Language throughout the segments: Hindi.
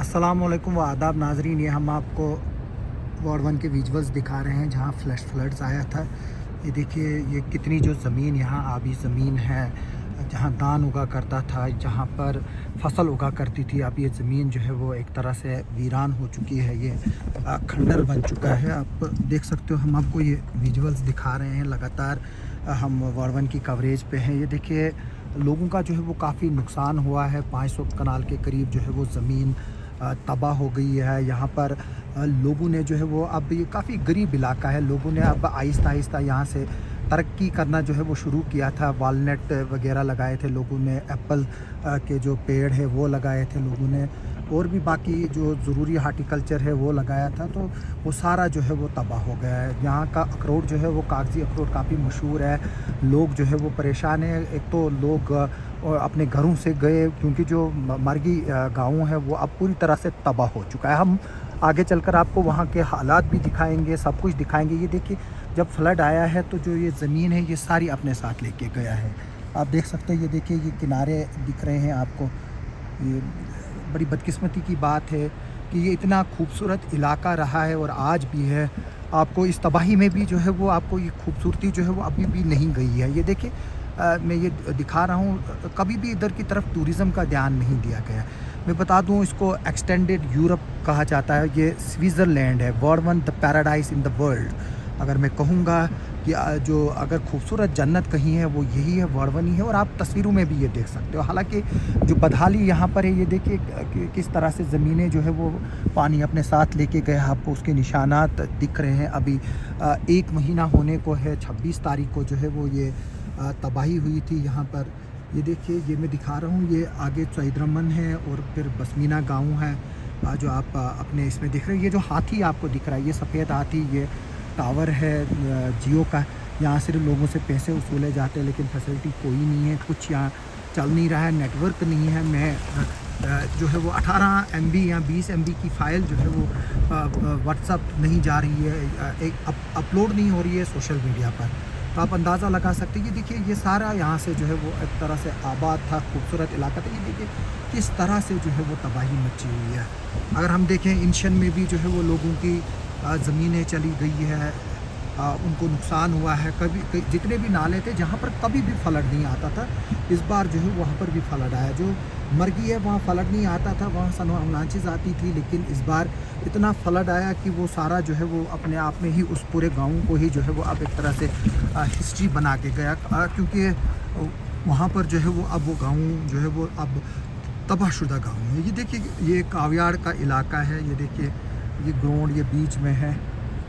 अस्सलामुअलैकुम व आदाब नाजरीन। ये हम आपको वार्ड 1 के विजुअल्स दिखा रहे हैं जहाँ फ्लैश फ्लड्स आया था। ये देखिए ये कितनी जो ज़मीन यहाँ आबी ज़मीन है, जहाँ धान उगा करता था, जहाँ पर फसल उगा करती थी, अब ये ज़मीन जो है वो एक तरह से वीरान हो चुकी है। ये खंडर बन चुका है। आप देख सकते हो, हम आपको ये विजुअल्स दिखा रहे हैं लगातार। हम वार्ड 1 की कवरेज पे हैं। ये देखिए लोगों का जो है वो काफ़ी नुकसान हुआ है। 500 कनाल के करीब जो है वो ज़मीन तबाह हो गई है। यहाँ पर लोगों ने जो है वो, अब ये काफ़ी गरीब इलाका है, लोगों ने अब आहिस्ता आहिस्ता यहाँ से तरक्की करना जो है वो शुरू किया था। वालनट वगैरह लगाए थे लोगों ने, एप्पल के जो पेड़ है वो लगाए थे लोगों ने, और भी बाकी जो ज़रूरी हार्टिकल्चर है वो लगाया था। तो वो सारा जो है वो तबाह हो गया है। यहाँ का अखरोट जो है वो कागज़ी अखरोट काफ़ी मशहूर है। लोग जो है वो परेशान हैं। एक तो लोग और अपने घरों से गए, क्योंकि जो मरगी गाँव है वो अब पूरी तरह से तबाह हो चुका है। हम आगे चलकर आपको वहाँ के हालात भी दिखाएंगे, सब कुछ दिखाएंगे। ये देखिए जब फ्लड आया है तो जो ये ज़मीन है ये सारी अपने साथ लेके गया है। आप देख सकते हैं, ये देखिए ये किनारे दिख रहे हैं आपको। ये बड़ी बदकिस्मती की बात है कि ये इतना खूबसूरत इलाका रहा है और आज भी है। आपको इस तबाही में भी जो है वो आपको ये खूबसूरती जो है वो अभी भी नहीं गई है। ये देखिए मैं ये दिखा रहा हूँ, कभी भी इधर की तरफ टूरिज़म का ध्यान नहीं दिया गया। मैं बता दूँ, इसको एक्सटेंडेड यूरोप कहा जाता है। ये स्विट्ज़रलैंड है, ward 1 the paradise in the world. अगर मैं कहूँगा कि जो अगर खूबसूरत जन्नत कहीं है वो यही है, वार्ड 1 ही है। और आप तस्वीरों में भी ये देख सकते हो। हालांकि जो बदहाली यहाँ पर है, ये देखिए किस तरह से ज़मीनें जो है वो पानी अपने साथ लेके गए। आपको उसके निशानात दिख रहे हैं। अभी 1 महीना होने को है, 26 तारीख को जो है वो ये तबाही हुई थी यहाँ पर। ये देखिए ये मैं दिखा रहा हूँ, ये आगे सईदरमन है और फिर बसमीना गाँव है जो आप अपने इसमें दिख रहे हैं। ये जो हाथी आपको दिख रहा है, ये सफ़ेद हाथी, ये टावर है जियो का। यहाँ सिर्फ लोगों से पैसे वसूले जाते हैं, लेकिन फैसिलिटी कोई नहीं है, कुछ यहाँ चल नहीं रहा है, नेटवर्क नहीं है। मैं जो है वो 18 MB या 20 MB की फ़ाइल जो है वो व्हाट्सअप नहीं जा रही है, एक अपलोड नहीं हो रही है सोशल मीडिया पर। तो आप अंदाज़ा लगा सकते हैं। ये देखिए ये सारा यहाँ से जो है वो एक तरह से आबाद था, खूबसूरत इलाका था। ये देखिए किस तरह से जो है वो तबाही मची हुई है। अगर हम देखें इंशन में भी जो है वो लोगों की ज़मीनें चली गई है, उनको नुकसान हुआ है। जितने भी नाले थे जहाँ पर कभी भी फ्लड नहीं आता था, इस बार जो है वहाँ पर भी फ्लड आया। जो मरगी है वहाँ फ्लड नहीं आता था, वहाँ सनोअवलांचेस आती थी, लेकिन इस बार इतना फ्लड आया कि वो सारा जो है वो अपने आप में ही उस पूरे गाँव को ही जो है वो अब एक तरह से हिस्ट्री बना के गया। क्योंकि वहाँ पर जो है वो अब वो गाँव जो है वो अब तबाहशुदा गाँव है। ये देखिए ये काव्याड़ का इलाका है। ये देखिए ये ग्राउंड ये बीच में है,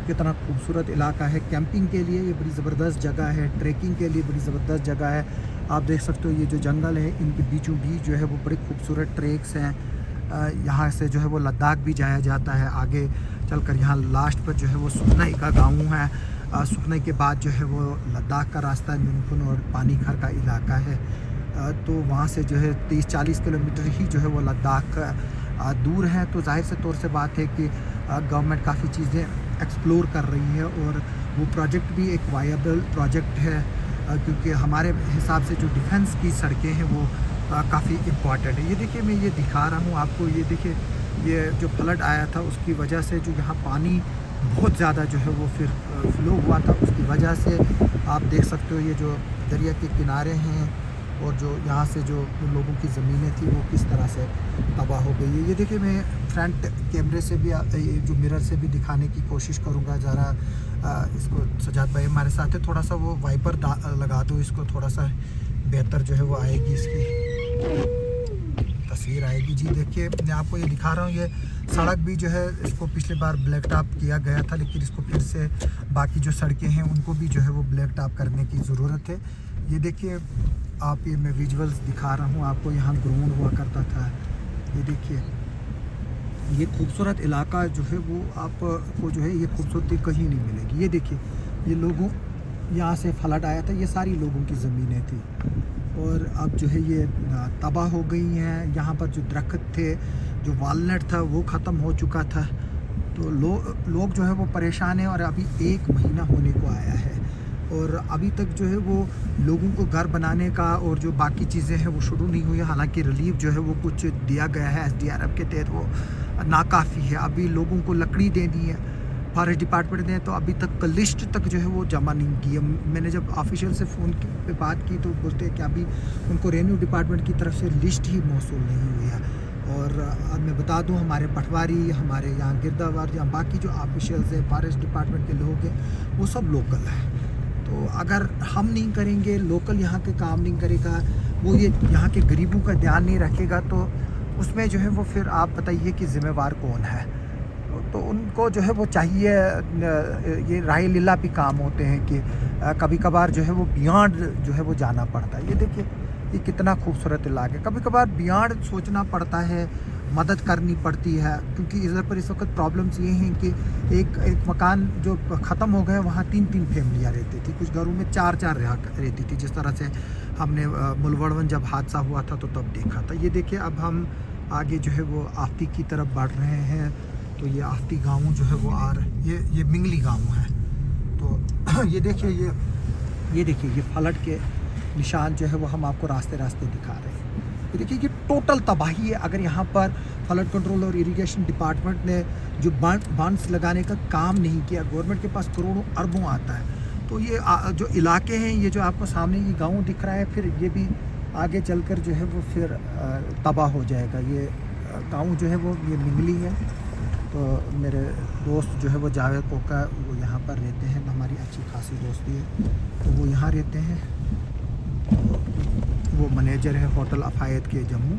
कितना खूबसूरत इलाका है। कैंपिंग के लिए ये बड़ी ज़बरदस्त जगह है, ट्रैकिंग के लिए बड़ी ज़बरदस्त जगह है। आप देख सकते हो ये जो जंगल है, इनके बीचों बीच जो है वो बड़े खूबसूरत ट्रैक्स हैं। यहाँ से जो है वो लद्दाख भी जाया जाता है। आगे चलकर यहाँ लास्ट पर जो है वो सुखनाई का गाँव है। सुखनाई के बाद जो है वो लद्दाख का रास्ता, नुनखुन और पानीखर का इलाका है। तो वहाँ से जो है 30-40 किलोमीटर ही जो है वो लद्दाख दूर है। तो जाहिर से तौर से बात है कि गवर्नमेंट काफ़ी चीज़ें एक्सप्लोर कर रही है, और वो प्रोजेक्ट भी एक वायबल प्रोजेक्ट है, क्योंकि हमारे हिसाब से जो डिफेंस की सड़कें हैं वो काफ़ी इम्पॉर्टेंट है। ये देखिए मैं ये दिखा रहा हूँ आपको। ये देखिए ये जो फ्लड आया था उसकी वजह से जो यहाँ पानी बहुत ज़्यादा जो है वो फिर फ्लो हुआ था, उसकी वजह से आप देख सकते हो ये जो दरिया के किनारे हैं और जो यहाँ से जो लोगों की ज़मीनें थी वो किस तरह से तबाह हो गई है। ये देखिए मैं फ्रंट कैमरे से भी ये जो मिरर से भी दिखाने की कोशिश करूँगा ज़रा। इसको सजाद भाई हमारे साथ है, थोड़ा सा वो वाइपर लगा दो इसको, थोड़ा सा बेहतर जो है वो आएगी, इसकी तस्वीर आएगी। जी देखिए मैं आपको ये दिखा रहा हूँ, ये सड़क भी जो है इसको पिछले बार ब्लैक टॉप किया गया था, लेकिन इसको फिर से बाकी जो सड़कें हैं उनको भी जो है वो ब्लैक टॉप करने की ज़रूरत है। ये देखिए आप, ये मैं विजुअल्स दिखा रहा हूँ आपको, यहाँ ग्राउंड हुआ करता था। ये देखिए ये खूबसूरत इलाका जो है वो आपको जो है ये खूबसूरती कहीं नहीं मिलेगी। ये देखिए ये लोगों, यहाँ से फ्लड आया था, ये सारी लोगों की ज़मीनें थी और अब जो है ये तबाह हो गई हैं। यहाँ पर जो दरख्त थे, जो वालनट था वो ख़त्म हो चुका था। तो लोग जो है वो परेशान हैं, और अभी 1 महीना होने को आया है और अभी तक जो है वो लोगों को घर बनाने का और जो बाकी चीज़ें हैं वो शुरू नहीं हुई है। हालांकि रिलीफ जो है वो कुछ दिया गया है, SDRF के तहत वो नाकाफ़ी है। अभी लोगों को लकड़ी देनी है, फॉरेस्ट डिपार्टमेंट ने तो अभी तक लिस्ट तक जो है वो जमा नहीं की है। मैंने जब ऑफिशियल से फ़ोन पे बात की तो बोलते हैं कि अभी उनको रेवेन्यू डिपार्टमेंट की तरफ से लिस्ट ही मौसूल नहीं हुई है। और अब मैं बता दूं, हमारे पटवारी, हमारे यहाँ गिरदावर या बाकी जो ऑफिशियल्स हैं, फॉरेस्ट डिपार्टमेंट के लोग हैं, वो सब लोकल है। तो अगर हम नहीं करेंगे, लोकल यहाँ के काम नहीं करेगा, वो ये यहाँ के गरीबों का ध्यान नहीं रखेगा, तो उसमें जो है वो फिर आप बताइए कि ज़िम्मेवार कौन है। तो उनको जो है वो चाहिए, ये राय लीला भी काम होते हैं कि कभी कभार जो है वो बियॉन्ड जो है वो जाना पड़ता है। ये देखिए ये कितना खूबसूरत इलाका है। कभी कभार बियॉन्ड सोचना पड़ता है, मदद करनी पड़ती है, क्योंकि इधर पर इस वक्त प्रॉब्लम्स ये हैं कि एक मकान जो ख़त्म हो गए, वहाँ 3-3 फैमिलियाँ रहती थी, कुछ घरों में 4-4 रहती थी, जिस तरह से हमने मुलवड़वन जब हादसा हुआ था तो तब देखा था। ये देखिए अब हम आगे जो है वो आफ्ती की तरफ बढ़ रहे हैं। तो ये आफ्ती गाँव जो है वो ये मिंगली गाँव है। तो ये देखिए ये फ्लड के निशान जो है वो हम आपको रास्ते दिखा रहे हैं। ये देखिए ये टोटल तबाही है। अगर यहाँ पर फ्लड कंट्रोल और इरिगेशन डिपार्टमेंट ने जो बांड्स लगाने का काम नहीं किया, गवर्नमेंट के पास करोड़ों अरबों आता है, तो ये जो इलाके हैं, ये जो आपको सामने ये गांव दिख रहा है, फिर ये भी आगे चलकर जो है वो फिर तबाह हो जाएगा। ये गांव जो है वो ये मिंगली है। तो मेरे दोस्त जो है वो जावेद कोका, वो यहाँ पर रहते हैं, हमारी अच्छी खासी दोस्ती है, तो वो यहाँ रहते हैं। वो मैनेजर है होटल अफायत के, जम्मू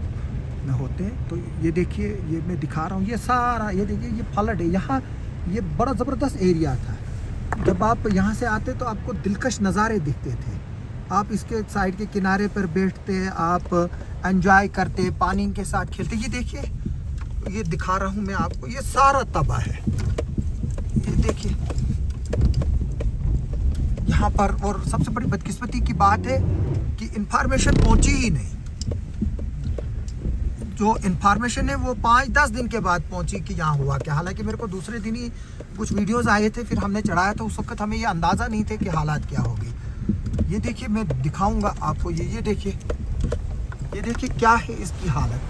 में होते हैं। तो ये देखिए ये मैं दिखा रहा हूँ, ये सारा ये देखिए ये फ्लड है। यहाँ ये बड़ा ज़बरदस्त एरिया था। जब आप यहाँ से आते तो आपको दिलकश नज़ारे दिखते थे। आप इसके साइड के किनारे पर बैठते, आप एंजॉय करते, पानी के साथ खेलते। ये देखिए ये दिखा रहा हूँ मैं आपको, ये सारा तबाह है। ये देखिए यहाँ पर, और सबसे बड़ी बदकिस्मती की बात है कि इंफॉर्मेशन पहुंची ही नहीं। जो इंफॉर्मेशन है वो 5-10 दिन के बाद पहुंची कि यहाँ हुआ क्या। हालांकि मेरे को दूसरे दिन ही कुछ वीडियोस आए थे, फिर हमने चढ़ाया था। उस वक्त हमें ये अंदाज़ा नहीं थे कि हालात क्या होगी। ये देखिए मैं दिखाऊंगा आपको, ये देखिए क्या है इसकी हालत।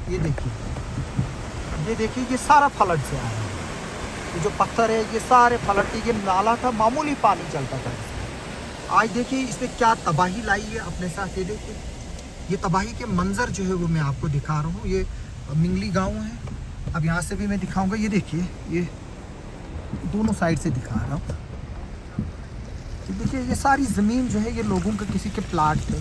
ये देखिए ये सारा फ्लड से आया है। ये जो पत्थर है ये सारे फ्लड के, ये नाला था, मामूली पानी चलता था। आज देखिए इसने क्या तबाही लाई है अपने साथ। ये देखिए ये तबाही के मंजर जो है वो मैं आपको दिखा रहा हूँ। ये मिंगली गांव है। अब यहाँ से भी मैं दिखाऊंगा। ये देखिए ये दोनों साइड से दिखा रहा हूँ। ये देखिए ये सारी ज़मीन जो है ये लोगों के, किसी के प्लाट थे,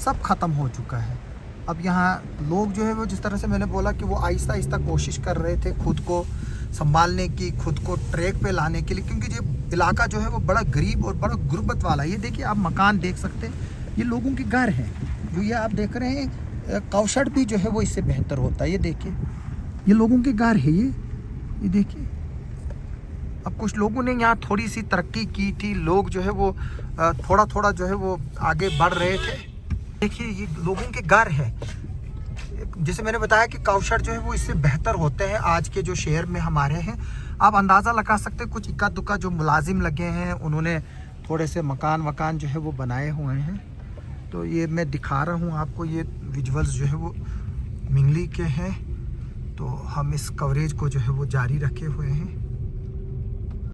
सब ख़त्म हो चुका है। अब यहाँ लोग जो है वो, जिस तरह से मैंने बोला कि वो आहिस्ता आहिस्ता कोशिश कर रहे थे खुद को संभालने की, खुद को ट्रैक पे लाने के लिए, क्योंकि ये इलाका जो है वो बड़ा गरीब और बड़ा गुर्बत वाला है। ये देखिए आप मकान देख सकते हैं, ये लोगों के घर हैं। जो ये आप देख रहे हैं, कौशट भी जो है वो इससे बेहतर होता है। ये देखिए ये लोगों के घर है। ये देखिए अब कुछ लोगों ने यहाँ थोड़ी सी तरक्की की थी, लोग जो है वो थोड़ा थोड़ा जो है वो आगे बढ़ रहे थे। देखिए ये लोगों के घर है। जैसे मैंने बताया कि कौशट जो है वो इससे बेहतर होते हैं आज के जो शहर में हमारे हैं। आप अंदाज़ा लगा सकते हैं, कुछ इक्का दुक्का जो मुलाजिम लगे हैं उन्होंने थोड़े से मकान जो है वो बनाए हुए हैं। तो ये मैं दिखा रहा हूँ आपको, ये विजुअल्स जो है वो मिंगली के हैं। तो हम इस कवरेज को जो है वो जारी रखे हुए हैं।